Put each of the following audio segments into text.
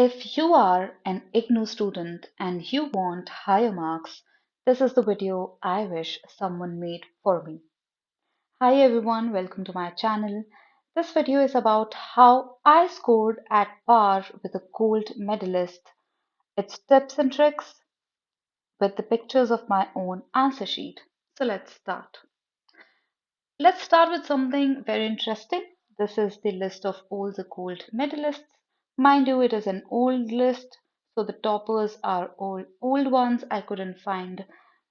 If you are an IGNOU student and you want higher marks, this is the video I wish someone made for me. Hi everyone, welcome to my channel. This video is about how I scored at par with a gold medalist. It's tips and tricks with the pictures of my own answer sheet. So let's start. Let's start with something very interesting. This is the list of all the gold medalists. Mind you, it is an old list, so the toppers are all old ones. I couldn't find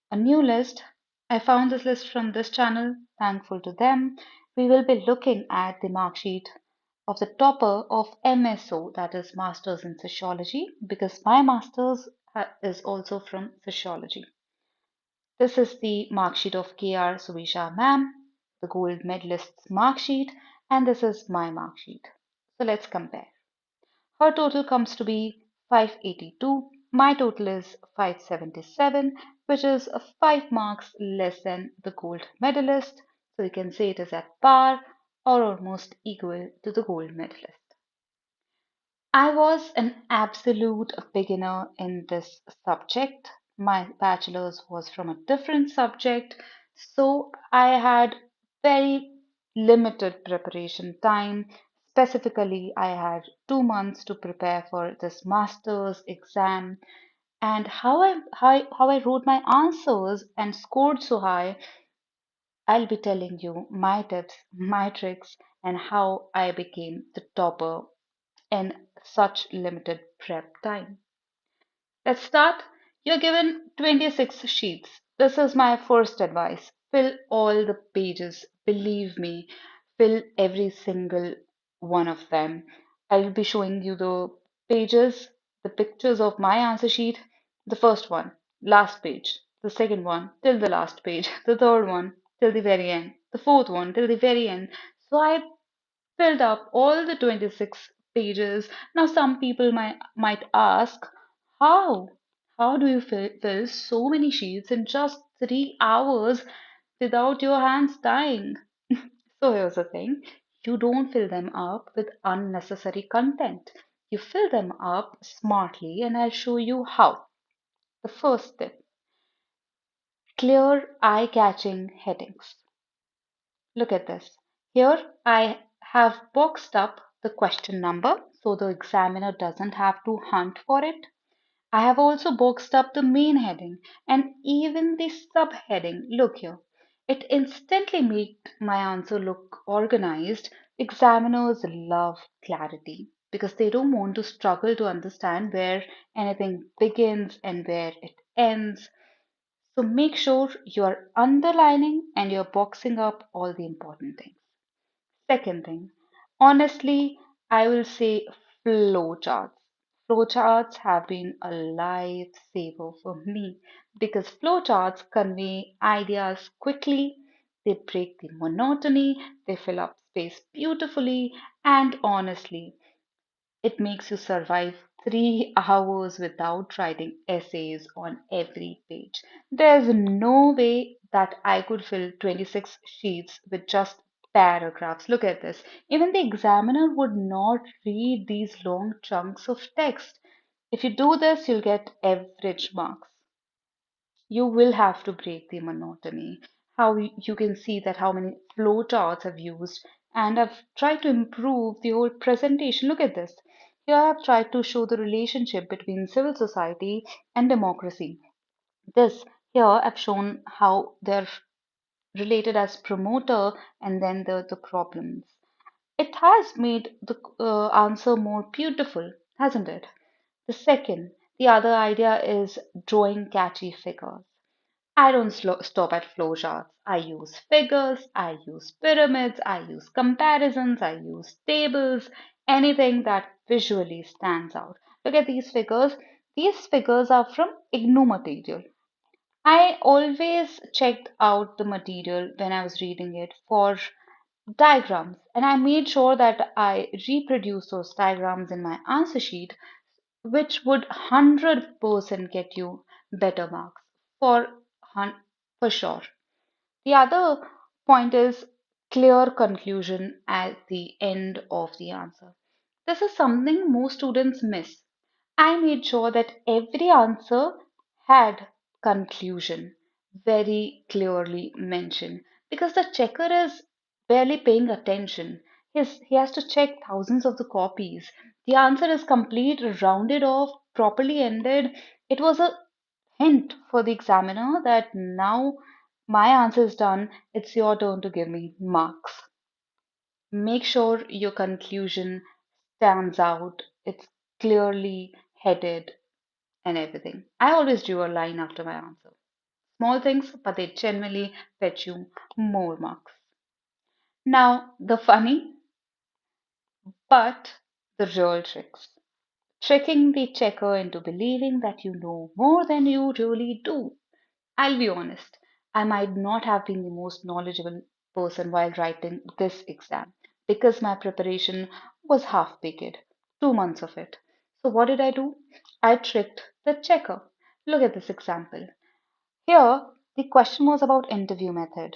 a new list. I found this list from this channel, thankful to them. We will be looking at the mark sheet of the topper of MSO, that is Masters in Sociology, because my Masters is also from Sociology. This is the mark sheet of KR Suvisha ma'am, the gold medalist's mark sheet, and this is my mark sheet. So let's compare. Her total comes to be 582. My total is 577, which is 5 marks less than the gold medalist. So you can say it is at par or almost equal to the gold medalist. I was an absolute beginner in this subject. My bachelor's was from a different subject, so I had very limited preparation time. Specifically, I had 2 months to prepare for this master's exam, and how I wrote my answers and scored so high, I'll be telling you my tips, my tricks, and how I became the topper in such limited prep time. Let's start. You're given 26 sheets. This is my first advice. Fill all the pages. Believe me, fill every single one of them. I'll be showing you the pages, the pictures of my answer sheet. The first one, last page. The second one, till the last page. The third one, till the very end. The fourth one, till the very end. So I filled up all the 26 pages. Now, some people might ask, how? How do you fill so many sheets in just 3 hours without your hands dying? So, here's the thing, you don't fill them up with unnecessary content. You fill them up smartly, and I'll show you how. The first tip, clear eye catching headings. Look at this. Here I have boxed up the question number so the examiner doesn't have to hunt for it. I have also boxed up the main heading and even the subheading. Look here. It instantly made my answer look organized. Examiners love clarity because they don't want to struggle to understand where anything begins and where it ends. So make sure you are underlining and you're boxing up all the important things. Second thing, honestly, I will say flowcharts. Flowcharts have been a lifesaver for me because flowcharts convey ideas quickly, they break the monotony, they fill up space beautifully, and honestly, it makes you survive 3 hours without writing essays on every page. There's no way that I could fill 26 sheets with just paragraphs. Look at this. Even the examiner would not read these long chunks of text. If you do this, you'll get average marks. You will have to break the monotony. You can see that how many flowcharts I've used, and I've tried to improve the whole presentation. Look at this. Here I've tried to show the relationship between civil society and democracy. This here I've shown how they're related as promoter and then the problems. It has made the answer more beautiful, hasn't it? The other idea is drawing catchy figures. I don't stop at flowcharts. I use figures, I use pyramids, I use comparisons, I use tables, anything that visually stands out. Look at these figures. These figures are from IGNOU material. I always checked out the material when I was reading it for diagrams, and I made sure that I reproduce those diagrams in my answer sheet, which would 100% get you better marks for for sure. The other point is clear conclusion at the end of the answer. This is something most students miss. I made sure that every answer had conclusion very clearly mentioned because the checker is barely paying attention. He has to check thousands of the copies. The answer is complete, rounded off, properly ended. It was a hint for the examiner that now my answer is done. It's your turn to give me marks. Make sure your conclusion stands out. It's clearly headed and everything. I always drew a line after my answer. Small things, but they generally fetch you more marks. Now, the funny but the real tricks. Tricking the checker into believing that you know more than you really do. I'll be honest, I might not have been the most knowledgeable person while writing this exam because my preparation was half baked, 2 months of it. So, what did I do? I tricked the checker. Look at this example. Here, the question was about interview method.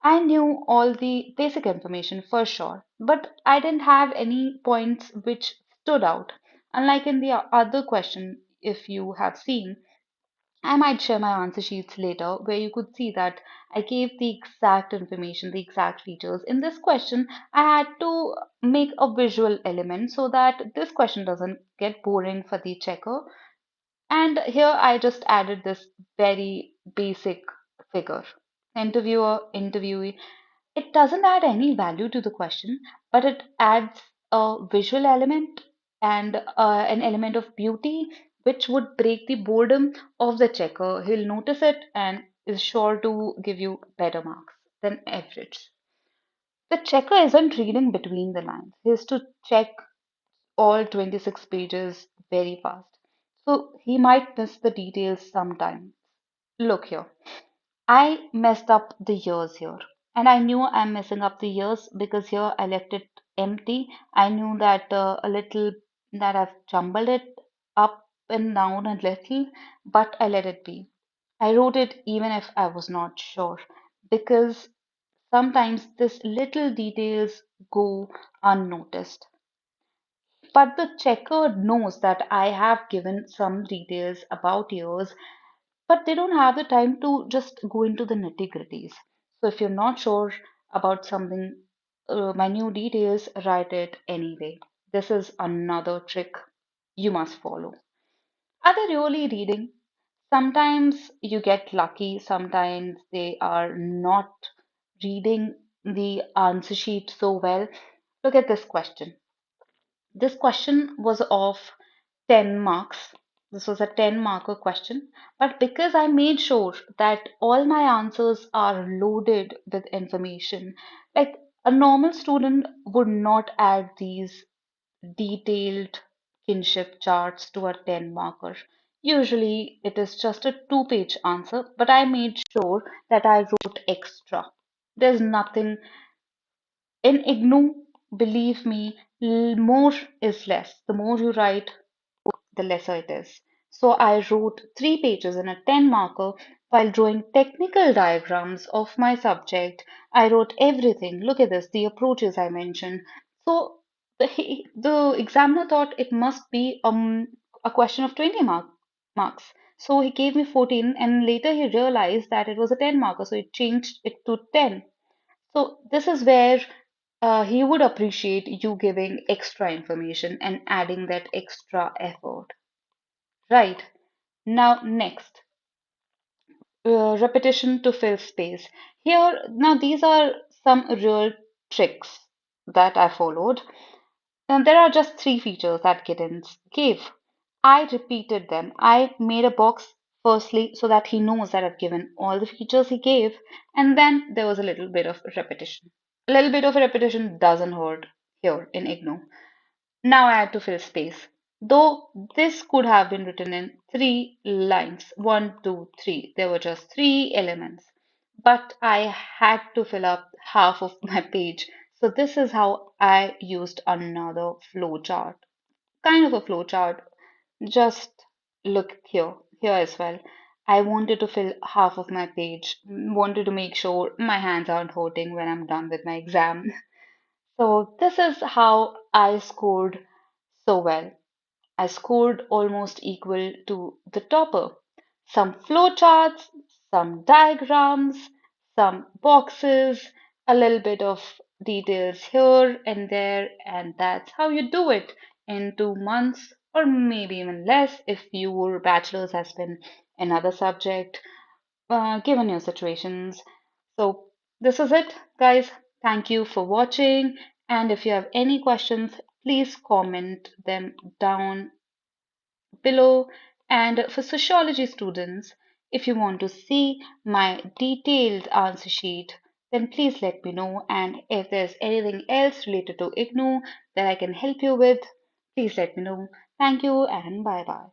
I knew all the basic information for sure, but I didn't have any points which stood out. Unlike in the other question, if you have seen, I might share my answer sheets later where you could see that I gave the exact information, the exact features. In this question, I had to make a visual element so that this question doesn't get boring for the checker. And here I just added this very basic figure. Interviewer, interviewee. It doesn't add any value to the question, but it adds a visual element and an element of beauty which would break the boredom of the checker. He'll notice it and is sure to give you better marks than average. The checker isn't reading between the lines. He has to check all 26 pages very fast. So he might miss the details sometimes. Look here. I messed up the years here. And I knew I'm messing up the years because here I left it empty. I knew that a little that I've jumbled it up and down a little, but I let it be. I wrote it even if I was not sure because sometimes this little details go unnoticed. But the checker knows that I have given some details about yours, but they don't have the time to just go into the nitty-gritties. So if you're not sure about something, minute details, write it anyway. This is another trick you must follow. Are they really reading? Sometimes you get lucky, sometimes they are not reading the answer sheet so well. Look at this question. This question was of 10 marks. This was a 10 marker question. But because I made sure that all my answers are loaded with information, like a normal student would not add these detailed kinship charts to a 10 marker. Usually it is just a two-page answer, but I made sure that I wrote extra. There's nothing in IGNOU, believe me, more is less. The more you write, the lesser it is. So I wrote 3 pages in a 10 marker while drawing technical diagrams of my subject. I wrote everything. Look at this, the approaches I mentioned. So the examiner thought it must be a question of 20 marks. So he gave me 14 and later he realized that it was a 10 marker. So he changed it to 10. So this is where he would appreciate you giving extra information and adding that extra effort. Right. Now, next, repetition to fill space. Here, now these are some real tricks that I followed. And there are just 3 features that Giddens gave. I repeated them. I made a box firstly so that he knows that I've given all the features he gave, and then there was a little bit of repetition. A little bit of repetition doesn't hurt here in IGNOU. Now I had to fill space. Though this could have been written in 3 lines, one, two, three. There were just 3 elements. But I had to fill up half of my page. So this is how I used another flowchart. Kind of a flowchart. Just look here, here as well. I wanted to fill half of my page, wanted to make sure my hands aren't hurting when I'm done with my exam. So this is how I scored so well. I scored almost equal to the topper. Some flowcharts, some diagrams, some boxes, a little bit of details here and there, and that's how you do it in 2 months or maybe even less if your bachelor's has been another subject, given your situations. So, this is it, guys. Thank you for watching. And if you have any questions, please comment them down below. And for sociology students, if you want to see my detailed answer sheet, then please let me know. And if there's anything else related to IGNOU that I can help you with, please let me know. Thank you and bye bye.